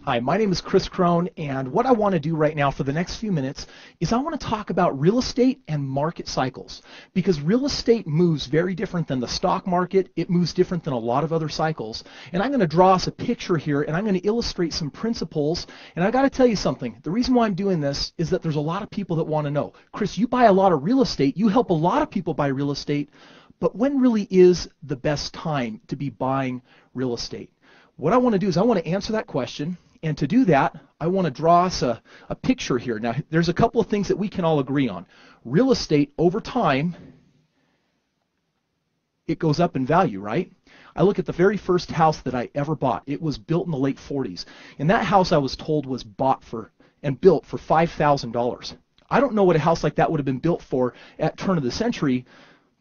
Hi, my name is Chris Crone, and what I want to do right now for the next few minutes is I want to talk about real estate and market cycles, because real estate moves very different than the stock market. It moves different than a lot of other cycles, and I'm going to draw us a picture here, and I'm going to illustrate some principles. And I got to tell you something. The reason why I'm doing this is that there's a lot of people that want to know, Chris, you buy a lot of real estate, you help a lot of people buy real estate, but when really is the best time to be buying real estate? What I want to do is I want to answer that question. And to do that, I want to draw us a picture here. Now, there's a couple of things that we can all agree on. Real estate, over time, it goes up in value, right? I look at the very first house that I ever bought. It was built in the late 40s. And that house, I was told, was bought for and built for $5,000. I don't know what a house like that would have been built for at turn of the century,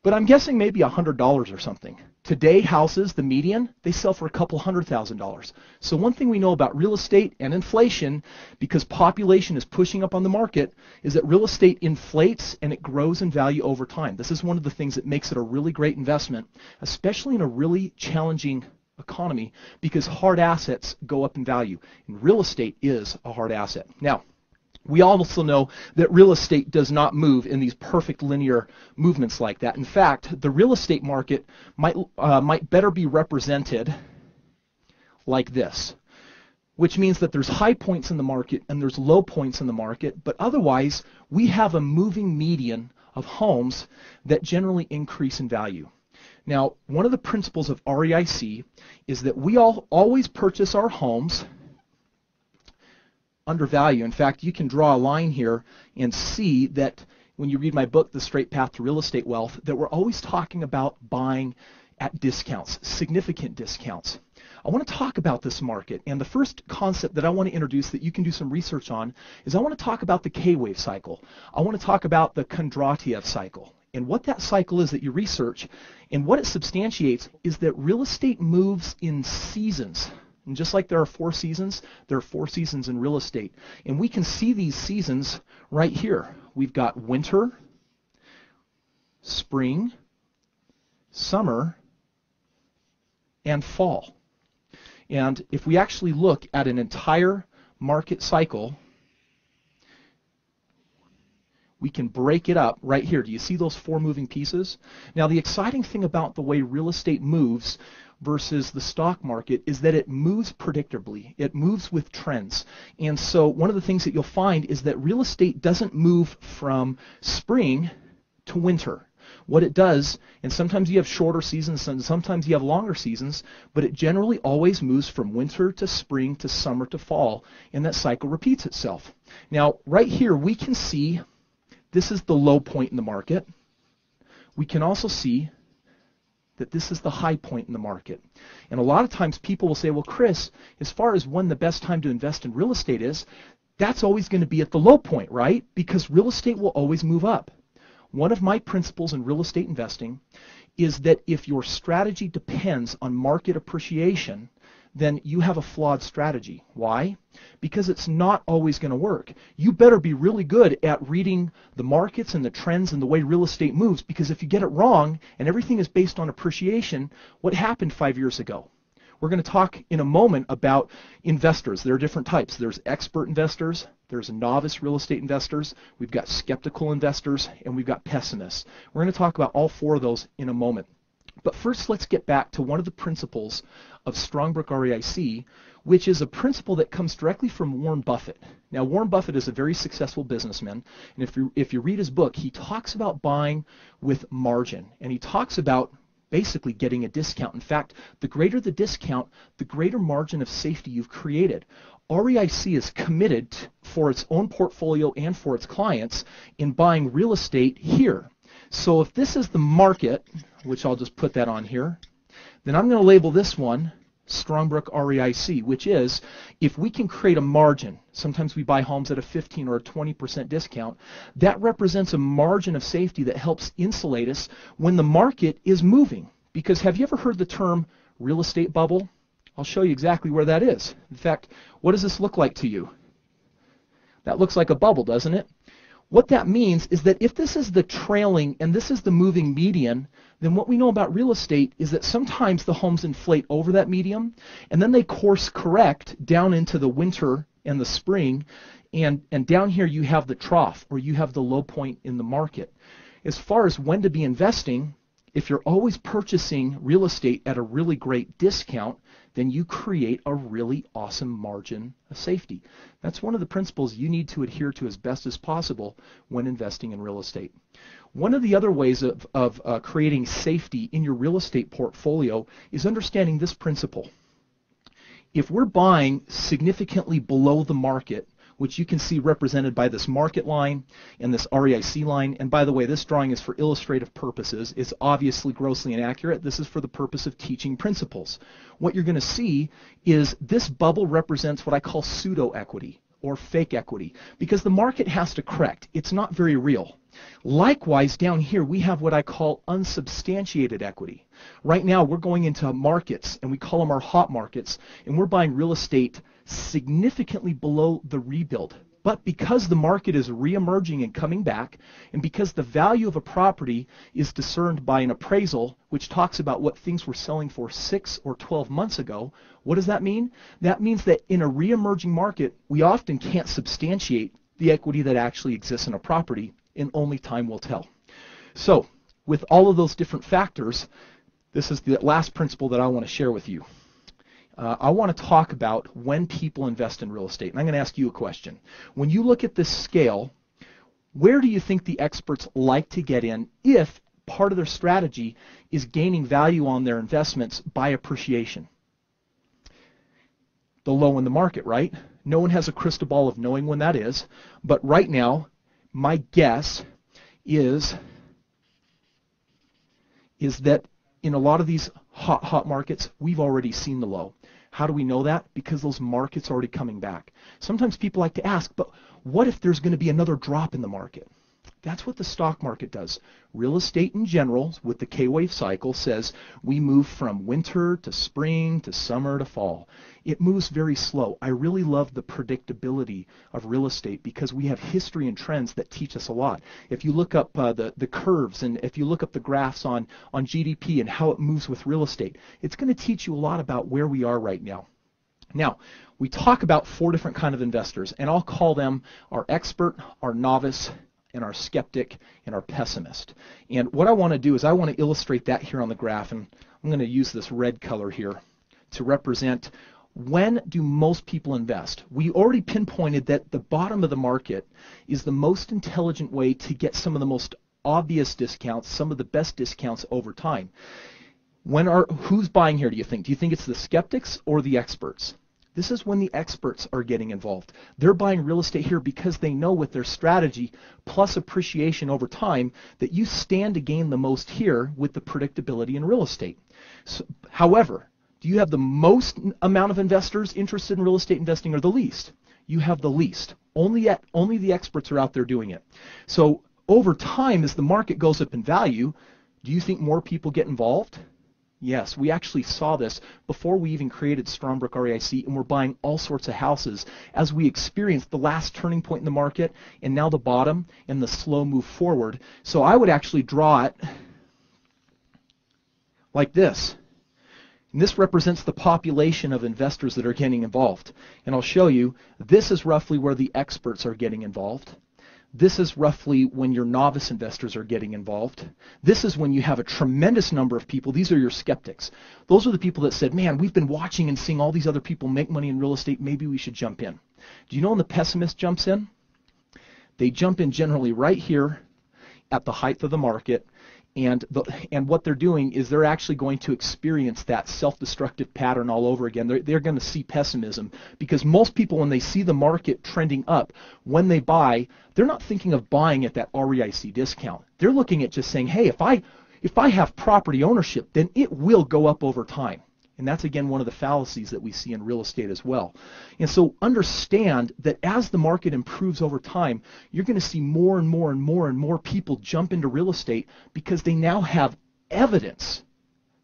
but I'm guessing maybe $100 or something. Today, houses, the median, they sell for a couple $100,000. So one thing we know about real estate and inflation, because population is pushing up on the market, is that real estate inflates and it grows in value over time. This is one of the things that makes it a really great investment, especially in a really challenging economy, because hard assets go up in value. And real estate is a hard asset. Now, we also know that real estate does not move in these perfect linear movements like that. In fact, the real estate market might better be represented like this, which means that there's high points in the market and there's low points in the market, but otherwise we have a moving median of homes that generally increase in value. Now, one of the principles of REIC is that we always purchase our homes under value. In fact, you can draw a line here and see that when you read my book, The Straight Path to Real Estate Wealth, that we're always talking about buying at discounts, significant discounts. I want to talk about this market, and the first concept that I want to introduce that you can do some research on is I want to talk about the K-wave cycle. I want to talk about the Kondratiev cycle. And what that cycle is that you research, and what it substantiates is that real estate moves in seasons. And just like there are 4 seasons, there are 4 seasons in real estate. And we can see these seasons right here. We've got winter, spring, summer, and fall. And if we actually look at an entire market cycle, we can break it up right here. Do you see those 4 moving pieces? Now, the exciting thing about the way real estate moves versus the stock market is that it moves predictably. It moves with trends. And so one of the things that you'll find is that real estate doesn't move from spring to winter. What it does, and sometimes you have shorter seasons and sometimes you have longer seasons, but it generally always moves from winter to spring to summer to fall, and that cycle repeats itself. Now, right here we can see this is the low point in the market. We can also see that this is the high point in the market. And a lot of times people will say, well, Chris, as far as when the best time to invest in real estate is, that's always going to be at the low point, right? Because real estate will always move up. One of my principles in real estate investing is that if your strategy depends on market appreciation, then you have a flawed strategy. Why? Because it's not always going to work. You better be really good at reading the markets and the trends and the way real estate moves, because if you get it wrong and everything is based on appreciation, what happened 5 years ago? We're going to talk in a moment about investors. There are different types. There's expert investors, there's novice real estate investors, we've got skeptical investors, and we've got pessimists. We're going to talk about all 4 of those in a moment. But first, let's get back to one of the principles of Strongbrook REIC, which is a principle that comes directly from Warren Buffett. Now, Warren Buffett is a very successful businessman, and if you read his book, he talks about buying with margin, and he talks about basically getting a discount. In fact, the greater the discount, the greater margin of safety you've created. REIC is committed for its own portfolio and for its clients in buying real estate here. So if this is the market, which I'll just put that on here, then I'm going to label this one Strongbrook REIC, which is if we can create a margin, sometimes we buy homes at a 15 or a 20% discount, that represents a margin of safety that helps insulate us when the market is moving. Because have you ever heard the term real estate bubble? I'll show you exactly where that is. In fact, what does this look like to you? That looks like a bubble, doesn't it? What that means is that if this is the trailing and this is the moving median, then what we know about real estate is that sometimes the homes inflate over that median, and then they course correct down into the winter and the spring, and down here you have the trough, or you have the low point in the market. As far as when to be investing, if you're always purchasing real estate at a really great discount, then you create a really awesome margin of safety. That's one of the principles you need to adhere to as best as possible when investing in real estate. One of the other ways of creating safety in your real estate portfolio is understanding this principle. If we're buying significantly below the market, which you can see represented by this market line and this REIC line. And by the way, this drawing is for illustrative purposes. It's obviously grossly inaccurate. This is for the purpose of teaching principles. What you're going to see is this bubble represents what I call pseudo-equity or fake equity, because the market has to correct. It's not very real. Likewise, down here we have what I call unsubstantiated equity. Right now we're going into markets, and we call them our hot markets, and we're buying real estate significantly below the rebuild. But because the market is re-emerging and coming back, and because the value of a property is discerned by an appraisal, which talks about what things were selling for 6 or 12 months ago, what does that mean? That means that in a re-emerging market, we often can't substantiate the equity that actually exists in a property, and only time will tell. So, with all of those different factors, this is the last principle that I want to share with you. I want to talk about when people invest in real estate. And I'm going to ask you a question. When you look at this scale, where do you think the experts like to get in if part of their strategy is gaining value on their investments by appreciation? The low in the market, right? No one has a crystal ball of knowing when that is. But right now, my guess is that in a lot of these hot markets, we've already seen the low. How do we know that? Because those markets are already coming back. Sometimes people like to ask, but what if there's going to be another drop in the market? That's what the stock market does. Real estate in general, with the K-wave cycle, says we move from winter to spring to summer to fall. It moves very slow. I really love the predictability of real estate because we have history and trends that teach us a lot. If you look up the curves, and if you look up the graphs on GDP and how it moves with real estate, it's going to teach you a lot about where we are right now. Now, we talk about 4 different kinds of investors, and I'll call them our expert, our novice, and our skeptic, and our pessimist. And what I want to do is I want to illustrate that here on the graph, and I'm going to use this red color here to represent when do most people invest. We already pinpointed that the bottom of the market is the most intelligent way to get some of the most obvious discounts, some of the best discounts over time. Who's buying here, do you think? Do you think it's the skeptics or the experts? This is when the experts are getting involved. They're buying real estate here because they know with their strategy plus appreciation over time that you stand to gain the most here with the predictability in real estate. So, however, do you have the most amount of investors interested in real estate investing or the least? You have the least. Only the experts are out there doing it. So over time, as the market goes up in value, do you think more people get involved? Yes, we actually saw this before we even created Strongbrook REIC, and we're buying all sorts of houses as we experienced the last turning point in the market and now the bottom and the slow move forward. So I would actually draw it like this. And this represents the population of investors that are getting involved. And I'll show you, this is roughly where the experts are getting involved. This is roughly when your novice investors are getting involved. This is when you have a tremendous number of people. These are your skeptics. Those are the people that said, man, we've been watching and seeing all these other people make money in real estate. Maybe we should jump in. Do you know when the pessimist jumps in? They jump in generally right here at the height of the market. And what they're doing is they're actually going to experience that self-destructive pattern all over again. They're going to see pessimism because most people, when they see the market trending up, when they buy, they're not thinking of buying at that REIC discount. They're looking at just saying, hey, if I have property ownership, then it will go up over time. And that's, again, one of the fallacies that we see in real estate as well. And so understand that as the market improves over time, you're going to see more and more and more and more people jump into real estate because they now have evidence.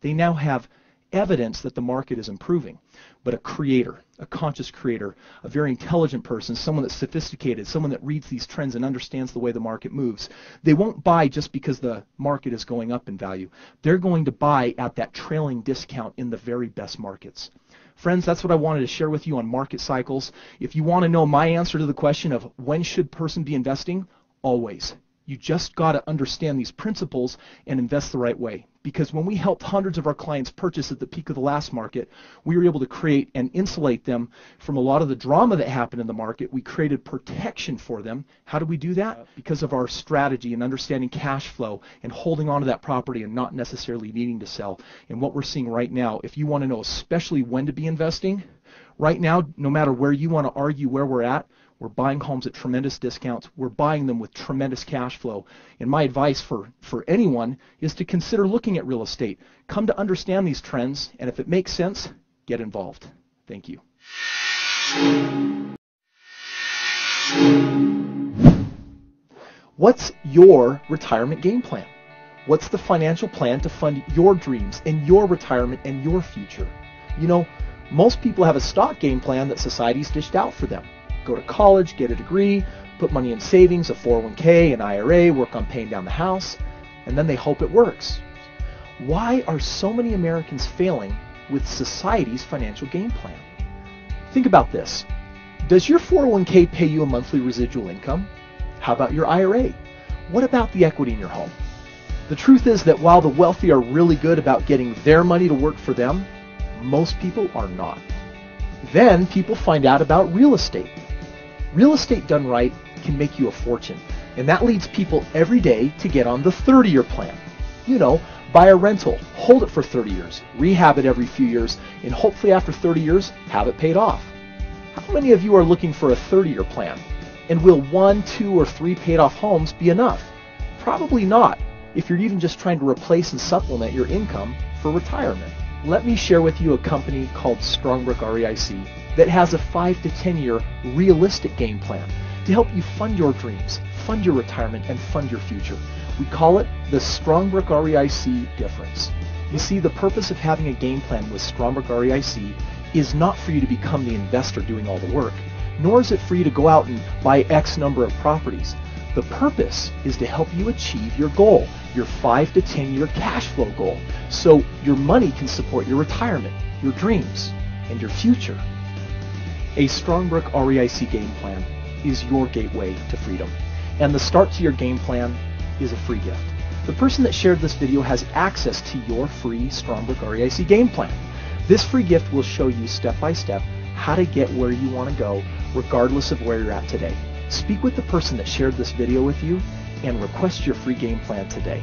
They now have evidence that the market is improving. But a creator, a conscious creator, a very intelligent person, someone that's sophisticated, someone that reads these trends and understands the way the market moves, they won't buy just because the market is going up in value. They're going to buy at that trailing discount in the very best markets. Friends, that's what I wanted to share with you on market cycles. If you want to know my answer to the question of when should a person be investing, always. You just got to understand these principles and invest the right way. Because when we helped hundreds of our clients purchase at the peak of the last market, we were able to create and insulate them from a lot of the drama that happened in the market. We created protection for them. How do we do that? Because of our strategy and understanding cash flow and holding on to that property and not necessarily needing to sell. And what we're seeing right now, if you want to know especially when to be investing, right now, no matter where you want to argue where we're at, we're buying homes at tremendous discounts. We're buying them with tremendous cash flow. And my advice for anyone is to consider looking at real estate. Come to understand these trends, and if it makes sense, get involved. Thank you. What's your retirement game plan? What's the financial plan to fund your dreams and your retirement and your future? You know, most people have a stock game plan that society's dished out for them. Go to college, get a degree, put money in savings, a 401k, an IRA, work on paying down the house, and then they hope it works. Why are so many Americans failing with society's financial game plan? Think about this. Does your 401k pay you a monthly residual income? How about your IRA? What about the equity in your home? The truth is that while the wealthy are really good about getting their money to work for them, most people are not. Then people find out about real estate. Real estate done right can make you a fortune, and that leads people every day to get on the 30-year plan. You know, buy a rental, hold it for 30 years, rehab it every few years, and hopefully after 30 years, have it paid off. How many of you are looking for a 30-year plan? And will 1, 2, or 3 paid off homes be enough? Probably not, if you're even just trying to replace and supplement your income for retirement. Let me share with you a company called Strongbrook REIC that has a 5 to 10 year realistic game plan to help you fund your dreams, fund your retirement, and fund your future. We call it the Strongbrook REIC difference. You see, the purpose of having a game plan with Strongbrook REIC is not for you to become the investor doing all the work, nor is it for you to go out and buy X number of properties. The purpose is to help you achieve your goal, your 5 to 10 year cash flow goal, so your money can support your retirement, your dreams, and your future. A Strongbrook REIC game plan is your gateway to freedom, and the start to your game plan is a free gift. The person that shared this video has access to your free Strongbrook REIC game plan. This free gift will show you step by step how to get where you want to go, regardless of where you're at today. Speak with the person that shared this video with you and request your free game plan today.